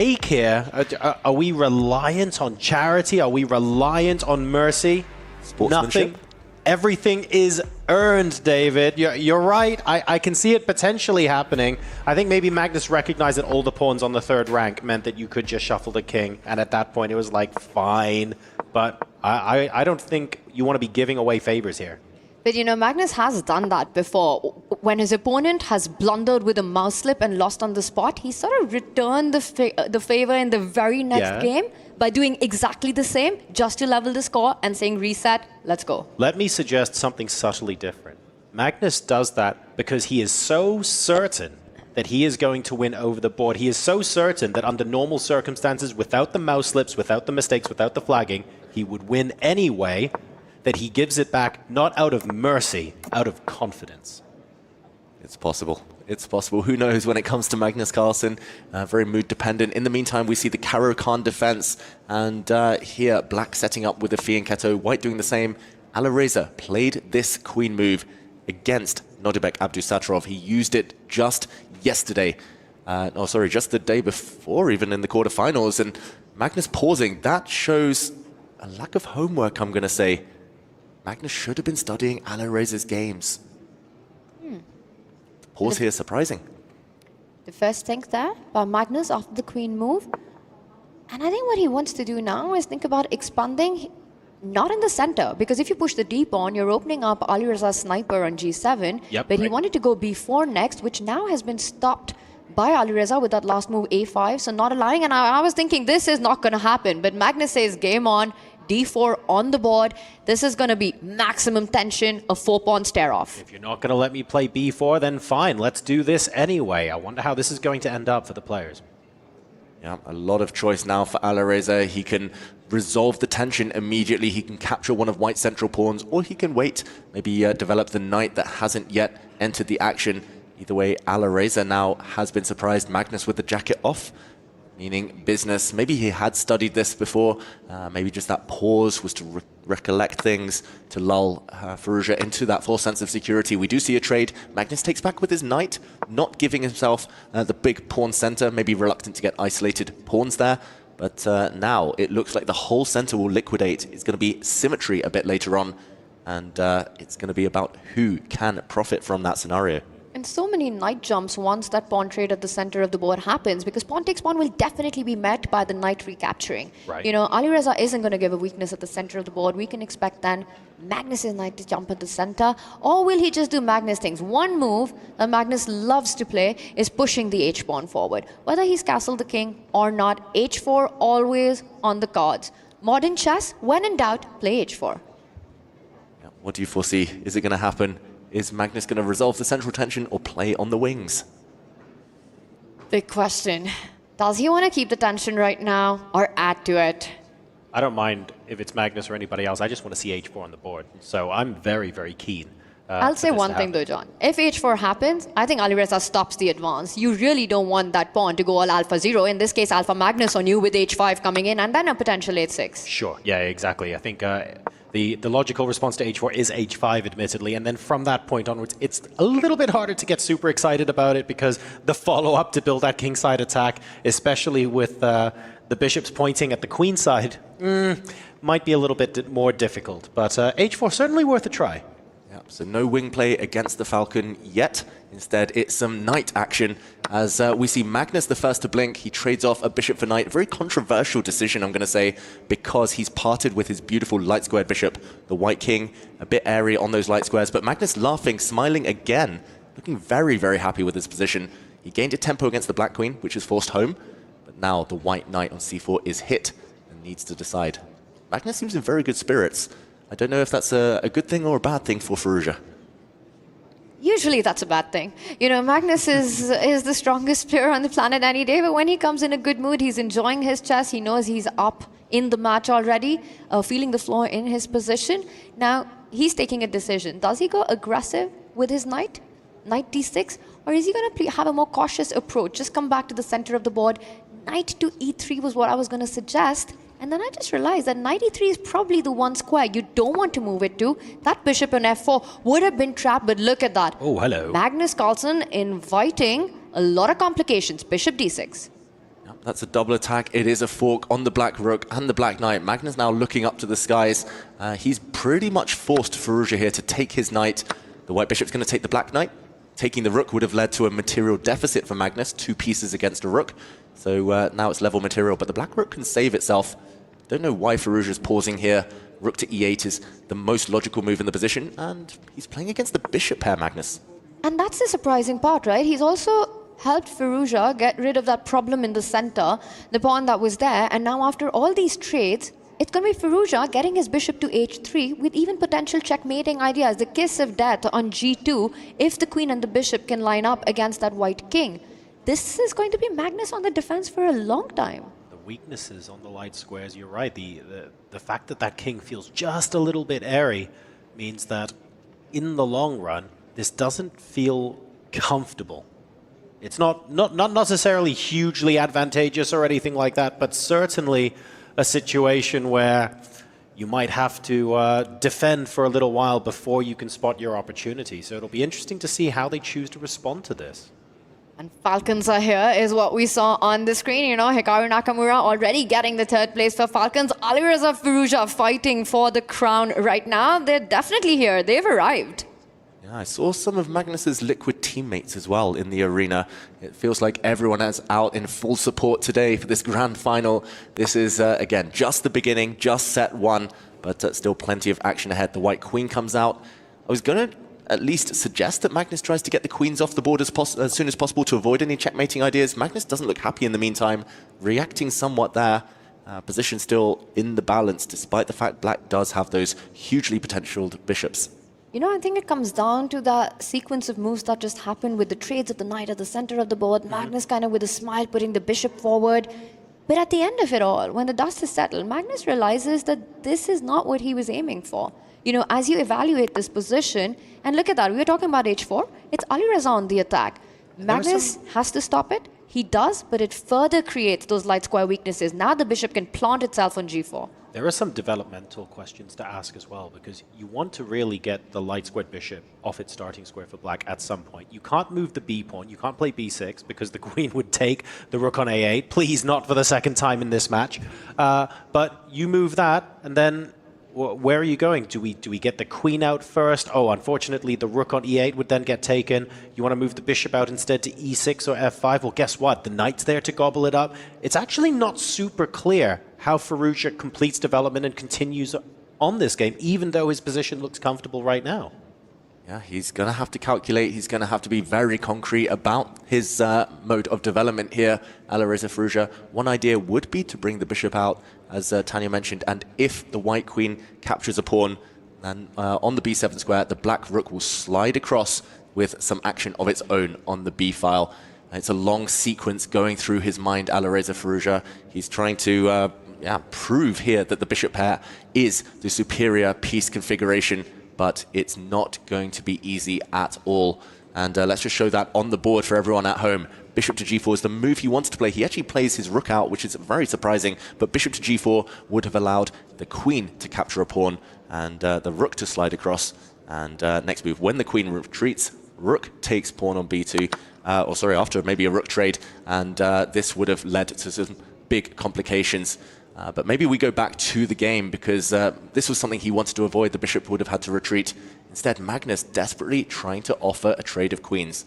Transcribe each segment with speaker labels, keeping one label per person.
Speaker 1: Take here. Are we reliant on charity? Are we reliant on mercy?
Speaker 2: Sportsmanship?
Speaker 1: Nothing. Everything is earned, David. You're right. I can see it potentially happening. I think maybe Magnus recognized that all the pawns on the third rank meant that you could just shuffle the king. And at that point, it was like, fine. But I don't think you want to be giving away favors here.
Speaker 3: But you know, Magnus has done that before. When his opponent has blundered with a mouse slip and lost on the spot, he sort of returned the favor in the very next game by doing exactly the same, just to level the score and saying reset, let's go.
Speaker 1: Let me suggest something subtly different. Magnus does that because he is so certain that he is going to win over the board. He is so certain that under normal circumstances, without the mouse slips, without the mistakes, without the flagging, he would win anyway, that he gives it back not out of mercy, out of confidence.
Speaker 2: It's possible. It's possible. Who knows when it comes to Magnus Carlsen? Very mood dependent. In the meantime, we see the Caro-Kann defense. And here, black setting up with the Fianchetto, white doing the same. Alireza played this queen move against Nodibek Abdusattorov. He used it just yesterday. Just the day before, even in the quarterfinals. And Magnus pausing. That shows a lack of homework, I'm going to say. Magnus should have been studying Alireza's games. Pause here, surprising.
Speaker 3: The first think there by Magnus after the queen move. And I think what he wants to do now is think about expanding, not in the center, because if you push the D pawn, you're opening up Alireza's sniper on G7. But he wanted to go B4 next, which now has been stopped by Alireza with that last move A5, so not allowing. And I was thinking this is not going to happen, but Magnus says game on, D4 on the board. This is going to be maximum tension, a 4-pawn stare-off.
Speaker 1: If you're not going to let me play B4, then fine, let's do this anyway. I wonder how this is going to end up for the players.
Speaker 2: Yeah, a lot of choice now for Alireza. He can resolve the tension immediately. He can capture one of white's central pawns, or he can wait, maybe develop the knight that hasn't yet entered the action. Either way, Alireza now has been surprised. Magnus with the jacket off, meaning business. Maybe he had studied this before. Maybe just that pause was to recollect things, to lull Firouzja into that false sense of security. We do see a trade. Magnus takes back with his knight, not giving himself the big pawn center, maybe reluctant to get isolated pawns there. But now it looks like the whole center will liquidate. It's going to be symmetry a bit later on. And it's going to be about who can profit from that scenario.
Speaker 3: And so many knight jumps once that pawn trade at the center of the board happens, because pawn takes pawn will definitely be met by the knight recapturing.
Speaker 1: Right.
Speaker 3: You know, Alireza isn't going to give a weakness at the center of the board. We can expect then Magnus's knight to jump at the center. Or will he just do Magnus things? One move that Magnus loves to play is pushing the h-pawn forward. Whether he's castled the king or not, h4 always on the cards. Modern chess, when in doubt, play h4.
Speaker 2: Yeah, what do you foresee? Is it going to happen? Is Magnus going to resolve the central tension or play on the wings?
Speaker 3: Big question. Does he want to keep the tension right now or add to it?
Speaker 1: I don't mind if it's Magnus or anybody else. I just want to see h4 on the board. So I'm very, very keen.
Speaker 3: I'll say one thing though, John. If h4 happens, I think Alireza stops the advance. You really don't want that pawn to go all alpha 0. In this case, alpha Magnus on you with h5 coming in and then a potential h6.
Speaker 1: Sure. Yeah, exactly. I think the logical response to h4 is h5, admittedly. And then from that point onwards, it's a little bit harder to get super excited about it because the follow-up to build that kingside attack, especially with the bishops pointing at the queen side, might be a little bit more difficult. But h4 certainly worth a try.
Speaker 2: Yeah, so no wing play against the falcon yet. Instead, it's some knight action as we see Magnus the first to blink. He trades off a bishop for knight. A very controversial decision, I'm going to say, because he's parted with his beautiful light squared bishop. The white king, a bit airy on those light squares, but Magnus laughing, smiling again, looking very, very happy with his position. He gained a tempo against the black queen, which is forced home, but now the white knight on c4 is hit and needs to decide. Magnus seems in very good spirits. I don't know if that's a good thing or a bad thing for Firouzja.
Speaker 3: Usually that's a bad thing. You know, Magnus is the strongest player on the planet any day, but when he comes in a good mood, he's enjoying his chess. He knows he's up in the match already, feeling the floor in his position. Now, he's taking a decision. Does he go aggressive with his knight? Knight d6? Or is he going to have a more cautious approach? Just come back to the center of the board. Knight to e3 was what I was going to suggest. And then I just realized that knight e3 is probably the one square you don't want to move it to. That bishop on f4 would have been trapped, but look at that.
Speaker 1: Oh, hello.
Speaker 3: Magnus Carlsen inviting a lot of complications. Bishop d6.
Speaker 2: Yeah, that's a double attack. It is a fork on the Black Rook and the Black Knight. Magnus now looking up to the skies. He's pretty much forced Firouzja here to take his knight. The White Bishop's going to take the Black Knight. Taking the Rook would have led to a material deficit for Magnus, 2 pieces against a Rook. So now it's level material, but the Black Rook can save itself. Don't know why Firouzja's pausing here. Rook to e8 is the most logical move in the position, and he's playing against the Bishop pair, Magnus.
Speaker 3: And that's the surprising part, right? He's also helped Firouzja get rid of that problem in the center, the pawn that was there, and now after all these trades, it's going to be Firouzja getting his bishop to h3 with even potential checkmating ideas, the kiss of death on g2 if the queen and the bishop can line up against that white king. This is going to be Magnus on the defense for a long time.
Speaker 1: The weaknesses on the light squares, you're right. The fact that that king feels just a little bit airy means that in the long run, this doesn't feel comfortable. It's not necessarily hugely advantageous or anything like that, but certainly a situation where you might have to defend for a little while before you can spot your opportunity. So it'll be interesting to see how they choose to respond to this.
Speaker 3: And Falcons are here is what we saw on the screen. You know, Hikaru Nakamura already getting the 3rd place for Falcons. Alireza, Firouzja fighting for the crown right now. They're definitely here. They've arrived.
Speaker 2: Yeah, I saw some of Magnus's Liquid teammates as well in the arena. It feels like everyone is out in full support today for this grand final. This is, again, just the beginning, just set 1, but still plenty of action ahead. The White Queen comes out. I was going to at least suggest that Magnus tries to get the queens off the board as soon as possible to avoid any checkmating ideas. Magnus doesn't look happy in the meantime, reacting somewhat there. Position still in the balance, despite the fact Black does have those hugely potentialed bishops.
Speaker 3: You know, I think it comes down to that sequence of moves that just happened with the trades of the knight at the center of the board. Magnus kind of with a smile putting the bishop forward. But at the end of it all, when the dust is settled, Magnus realizes that this is not what he was aiming for. You know, as you evaluate this position, and look at that, we were talking about h4, it's Alireza on the attack. Magnus has to stop it. He does, but it further creates those light square weaknesses. Now the bishop can plant itself on g4.
Speaker 1: There are some developmental questions to ask as well, because you want to really get the light squared bishop off its starting square for Black at some point. You can't move the b pawn, you can't play b6 because the queen would take the rook on a8. Please, not for the 2nd time in this match. But you move that, and then where are you going? Do we get the queen out first? Oh, unfortunately, the rook on e8 would then get taken. You want to move the bishop out instead to e6 or f5? Well, guess what? The knight's there to gobble it up. It's actually not super clear how Firouzja completes development and continues on this game, even though his position looks comfortable right now.
Speaker 2: Yeah, he's going to have to calculate. He's going to have to be very concrete about his mode of development here, Alireza Firouzja. One idea would be to bring the bishop out, as Tanya mentioned, and if the white queen captures a pawn, then on the b7 square, the black rook will slide across with some action of its own on the b file. It's a long sequence going through his mind, Alireza Firouzja. He's trying to prove here that the bishop pair is the superior piece configuration, but it's not going to be easy at all. And let's just show that on the board for everyone at home. Bishop to g4 is the move he wants to play. He actually plays his rook out, which is very surprising, but bishop to g4 would have allowed the queen to capture a pawn and the rook to slide across. And next move, when the queen retreats, rook takes pawn on b2, after maybe a rook trade, and this would have led to some big complications. But maybe we go back to the game, because this was something he wanted to avoid. The bishop would have had to retreat. Instead, Magnus desperately trying to offer a trade of queens.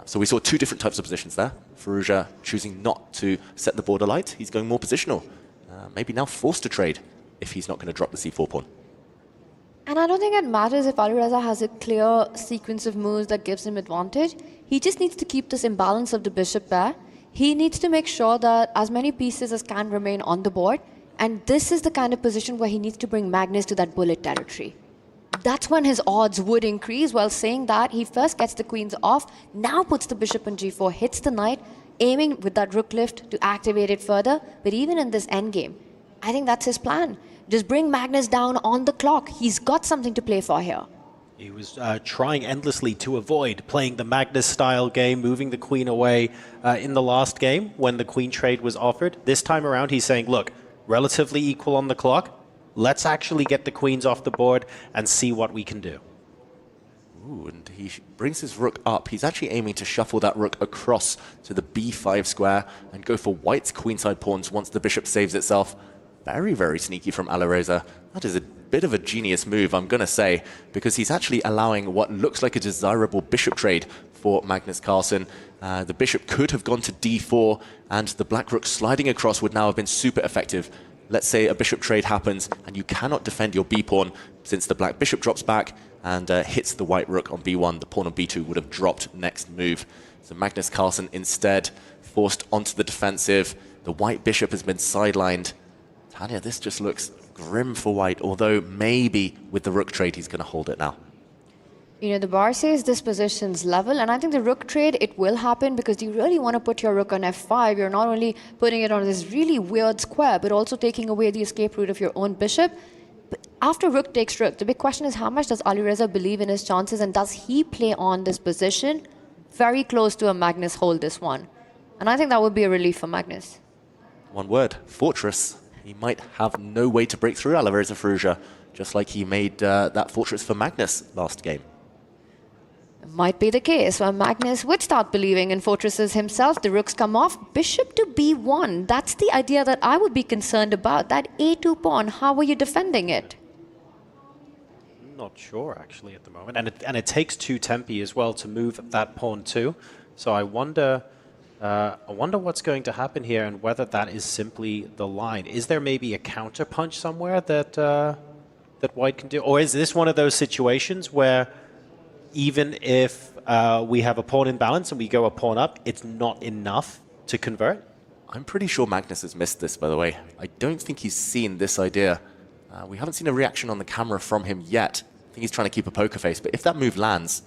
Speaker 2: So we saw two different types of positions there. Firouzja choosing not to set the board alight. He's going more positional. Maybe now forced to trade if he's not going to drop the c4 pawn.
Speaker 3: And I don't think it matters if Alireza has a clear sequence of moves that gives him advantage. He just needs to keep this imbalance of the bishop pair. He needs to make sure that as many pieces as can remain on the board. And this is the kind of position where he needs to bring Magnus to that bullet territory. That's when his odds would increase. While saying that, he first gets the queens off, now puts the bishop on g4, hits the knight, aiming with that rook lift to activate it further. But even in this endgame, I think that's his plan. Just bring Magnus down on the clock. He's got something to play for here.
Speaker 1: He was trying endlessly to avoid playing the Magnus-style game, moving the queen away in the last game when the queen trade was offered. This time around, he's saying, look, relatively equal on the clock. Let's actually get the queens off the board and see what we can do.
Speaker 2: Ooh, and he brings his rook up. He's actually aiming to shuffle that rook across to the b5 square and go for white's queenside pawns once the bishop saves itself. Very, very sneaky from Alireza. That is a bit of a genius move, I'm going to say, because he's actually allowing what looks like a desirable bishop trade for Magnus Carlsen. The bishop could have gone to d4, and the black rook sliding across would now have been super effective. Let's say a bishop trade happens, and you cannot defend your b-pawn since the black bishop drops back and hits the white rook on b1. The pawn on b2 would have dropped next move. So Magnus Carlsen instead forced onto the defensive. The white bishop has been sidelined. Tanya, this just looks grim for white, although maybe with the rook trade he's going to hold it now.
Speaker 3: You know, the bar says this position's level, and I think the rook trade, it will happen because you really want to put your rook on f5. You're not only putting it on this really weird square, but also taking away the escape route of your own bishop. But after rook takes rook, the big question is how much does Alireza believe in his chances, and does he play on this position? Very close to a Magnus hold this one. And I think that would be a relief for Magnus.
Speaker 2: One word, fortress. He might have no way to break through Alireza Firouzja, just like he made that fortress for Magnus last game.
Speaker 3: Might be the case where Magnus would start believing in fortresses himself. The rooks come off. Bishop to b1. That's the idea that I would be concerned about. That a2 pawn, how are you defending it?
Speaker 1: Not sure, actually, at the moment. And it takes 2 tempi as well to move that pawn too. So I wonder what's going to happen here and whether that is simply the line. Is there maybe a counter punch somewhere that that white can do? Or is this one of those situations where even if we have a pawn in balance and we go a pawn up, it's not enough to convert?
Speaker 2: I'm pretty sure Magnus has missed this, by the way. I don't think he's seen this idea. We haven't seen a reaction on the camera from him yet. I think he's trying to keep a poker face, but if that move lands,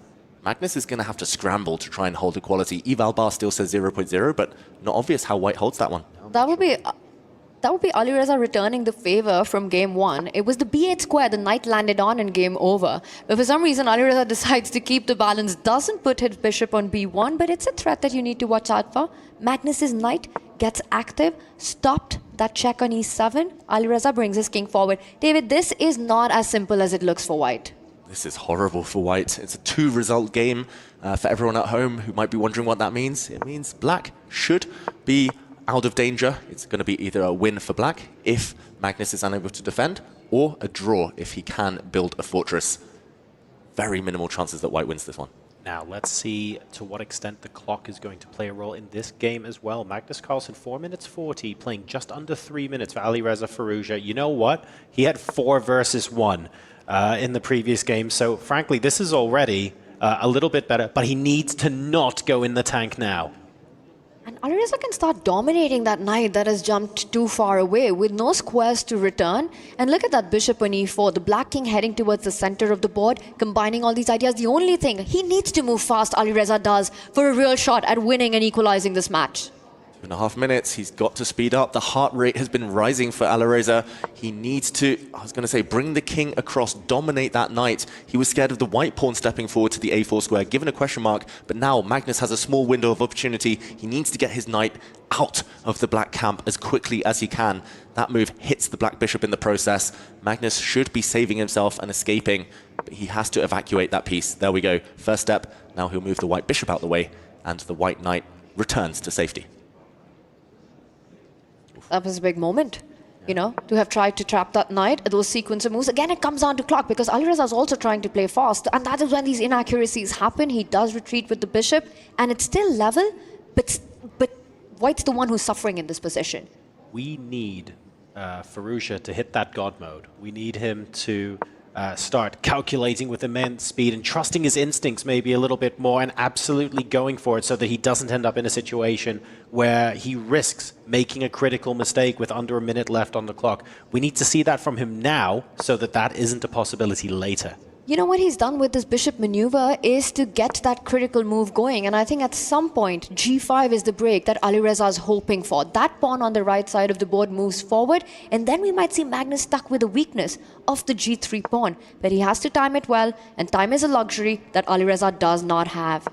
Speaker 2: Magnus is going to have to scramble to try and hold equality. Eval bar still says 0.0, but not obvious how white holds that one.
Speaker 3: That would be Alireza returning the favor from game 1. It was the b8 square the knight landed on in game over. But for some reason, Alireza decides to keep the balance, doesn't put his bishop on b1, but it's a threat that you need to watch out for. Magnus's knight gets active, stopped that check on e7. Alireza brings his king forward. David, this is not as simple as it looks for white.
Speaker 2: This is horrible for white. It's a 2-result game for everyone at home who might be wondering what that means. It means black should be out of danger. It's going to be either a win for black if Magnus is unable to defend, or a draw if he can build a fortress. Very minimal chances that white wins this one.
Speaker 1: Now, let's see to what extent the clock is going to play a role in this game as well. Magnus Carlsen, 4 minutes 40, playing just under 3 minutes for Alireza Firouzja. You know what? He had 4 versus 1 in the previous game. So, frankly, this is already a little bit better, but he needs to not go in the tank now.
Speaker 3: And Alireza can start dominating that knight that has jumped too far away with no squares to return. And look at that bishop on e4, the black king heading towards the center of the board, combining all these ideas. The only thing, he needs to move fast, Alireza does, for a real shot at winning and equalizing this match.
Speaker 2: 2.5 minutes, he's got to speed up. The heart rate has been rising for Alireza. He needs to, I was going to say, bring the king across, dominate that knight. He was scared of the white pawn stepping forward to the a4 square, given a question mark, but now Magnus has a small window of opportunity. He needs to get his knight out of the black camp as quickly as he can. That move hits the black bishop in the process. Magnus should be saving himself and escaping, but he has to evacuate that piece. There we go. First step, now he'll move the white bishop out the way, and the white knight returns to safety.
Speaker 3: That was a big moment, you know, to have tried to trap that knight, those sequence of moves. Again, it comes down to clock because Alireza is also trying to play fast. And that is when these inaccuracies happen. He does retreat with the bishop and it's still level, but white's the one who's suffering in this position.
Speaker 1: We need Firouzja to hit that God mode. We need him to start calculating with immense speed and trusting his instincts maybe a little bit more and absolutely going for it so that he doesn't end up in a situation where he risks making a critical mistake with under a minute left on the clock. We need to see that from him now so that that isn't a possibility later.
Speaker 3: You know what he's done with this bishop maneuver is to get that critical move going. And I think at some point, g5 is the break that Alireza is hoping for. That pawn on the right side of the board moves forward. And then we might see Magnus stuck with the weakness of the g3 pawn. But he has to time it well. And time is a luxury that Alireza does not have.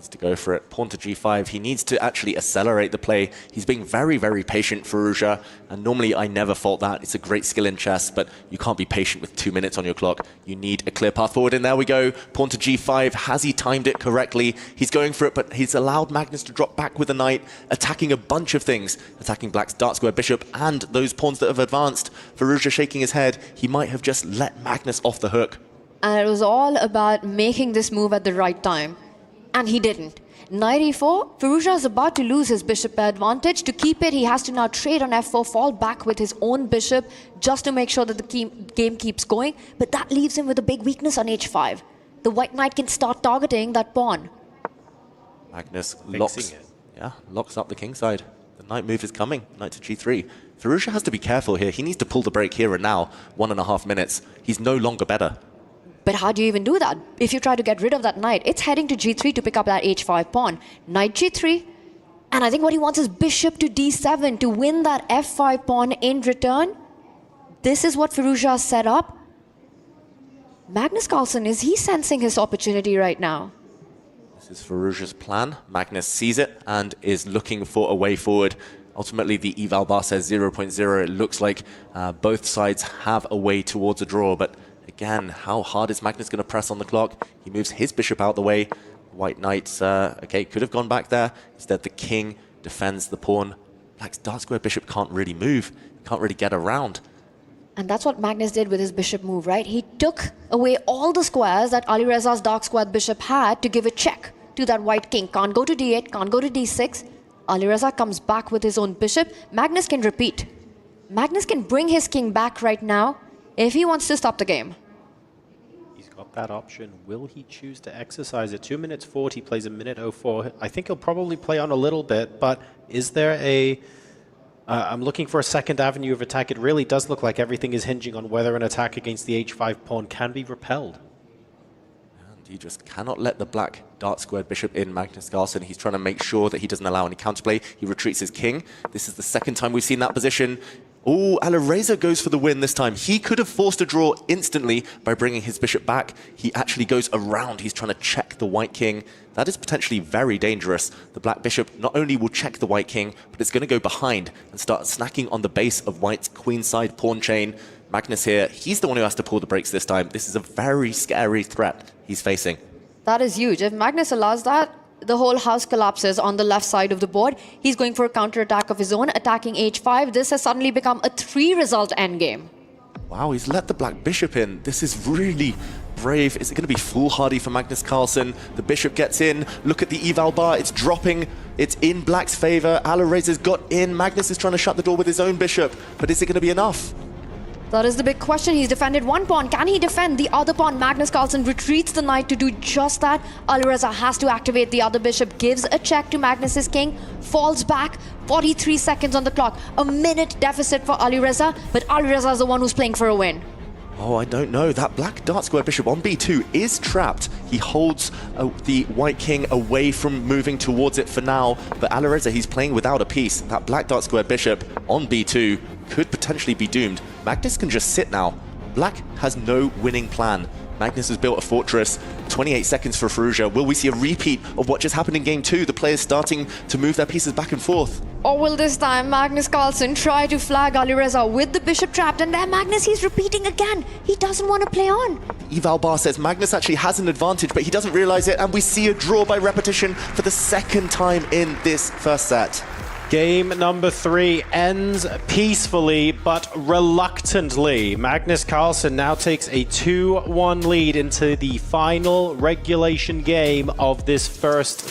Speaker 2: Needs to go for it. Pawn to g5. He needs to actually accelerate the play. He's being very, very patient, Firouzja. And normally I never fault that. It's a great skill in chess, but you can't be patient with 2 minutes on your clock. You need a clear path forward. And there we go. Pawn to g5. Has he timed it correctly? He's going for it, but he's allowed Magnus to drop back with a knight, attacking a bunch of things. Attacking Black's dark square bishop and those pawns that have advanced. Firouzja shaking his head. He might have just let Magnus off the hook.
Speaker 3: And it was all about making this move at the right time. And he didn't. Knight e4, Firouzja is about to lose his bishop pair advantage. To keep it, he has to now trade on f4, fall back with his own bishop, just to make sure that the game keeps going. But that leaves him with a big weakness on h5. The white knight can start targeting that pawn.
Speaker 2: Magnus locks up the king side. The knight move is coming. Knight to g3. Firouzja has to be careful here. He needs to pull the break here and now. 1.5 minutes. He's no longer better.
Speaker 3: But how do you even do that? If you try to get rid of that knight, it's heading to g3 to pick up that h5 pawn. Knight g3. And I think what he wants is bishop to d7 to win that f5 pawn in return. This is what Firouzja has set up. Magnus Carlsen, is he sensing his opportunity right now?
Speaker 2: This is Firouzja's plan. Magnus sees it and is looking for a way forward. Ultimately, the eval bar says 0.0. It looks like both sides have a way towards a draw, but again, how hard is Magnus going to press on the clock? He moves his bishop out the way. White knight, okay, could have gone back there. Instead, the king defends the pawn. Black's dark square bishop can't really move, can't really get around.
Speaker 3: And that's what Magnus did with his bishop move, right? He took away all the squares that Alireza's dark square bishop had to give a check to that white king. Can't go to d8, can't go to d6. Alireza comes back with his own bishop. Magnus can repeat. Magnus can bring his king back right now if he wants to stop the game.
Speaker 1: He's got that option. Will he choose to exercise it? 2 minutes 40, plays a minute 04. I think he'll probably play on a little bit, but is there a... I'm looking for a second avenue of attack. It really does look like everything is hinging on whether an attack against the h5 pawn can be repelled.
Speaker 2: And he just cannot let the black dark squared bishop in, Magnus Carlsen. He's trying to make sure that he doesn't allow any counterplay. He retreats his king. This is the second time we've seen that position. Oh, Alireza goes for the win this time. He could have forced a draw instantly by bringing his bishop back. He actually goes around. He's trying to check the white king. That is potentially very dangerous. The black bishop not only will check the white king, but it's going to go behind and start snacking on the base of white's queenside pawn chain. Magnus here, he's the one who has to pull the brakes this time. This is a very scary threat he's facing.
Speaker 3: That is huge. If Magnus allows that, the whole house collapses on the left side of the board. He's going for a counterattack of his own, attacking h5. This has suddenly become a 3-result endgame.
Speaker 2: Wow, he's let the black bishop in. This is really brave. Is it going to be foolhardy for Magnus Carlsen? The bishop gets in. Look at the eval bar. It's dropping. It's in black's favor. Alireza's got in. Magnus is trying to shut the door with his own bishop. But is it going to be enough?
Speaker 3: That is the big question. He's defended one pawn. Can he defend the other pawn? Magnus Carlsen retreats the knight to do just that. Alireza has to activate the other bishop, gives a check to Magnus's king, falls back, 43 seconds on the clock. A minute deficit for Alireza, but Alireza is the one who's playing for a win.
Speaker 2: Oh, I don't know. That black dark square bishop on b2 is trapped. He holds the white king away from moving towards it for now. But Alireza, he's playing without a piece. That black dark square bishop on b2 could potentially be doomed. Magnus can just sit now. Black has no winning plan. Magnus has built a fortress. 28 seconds for Firouzja. Will we see a repeat of what just happened in game 2? The players starting to move their pieces back and forth.
Speaker 3: Or will this time Magnus Carlsen try to flag Alireza with the bishop trapped? And there Magnus, he's repeating again. He doesn't want to play on.
Speaker 2: Eval bar says Magnus actually has an advantage, but he doesn't realize it. And we see a draw by repetition for the second time in this first set.
Speaker 1: Game number 3 ends peacefully but reluctantly. Magnus Carlsen now takes a 2-1 lead into the final regulation game of this first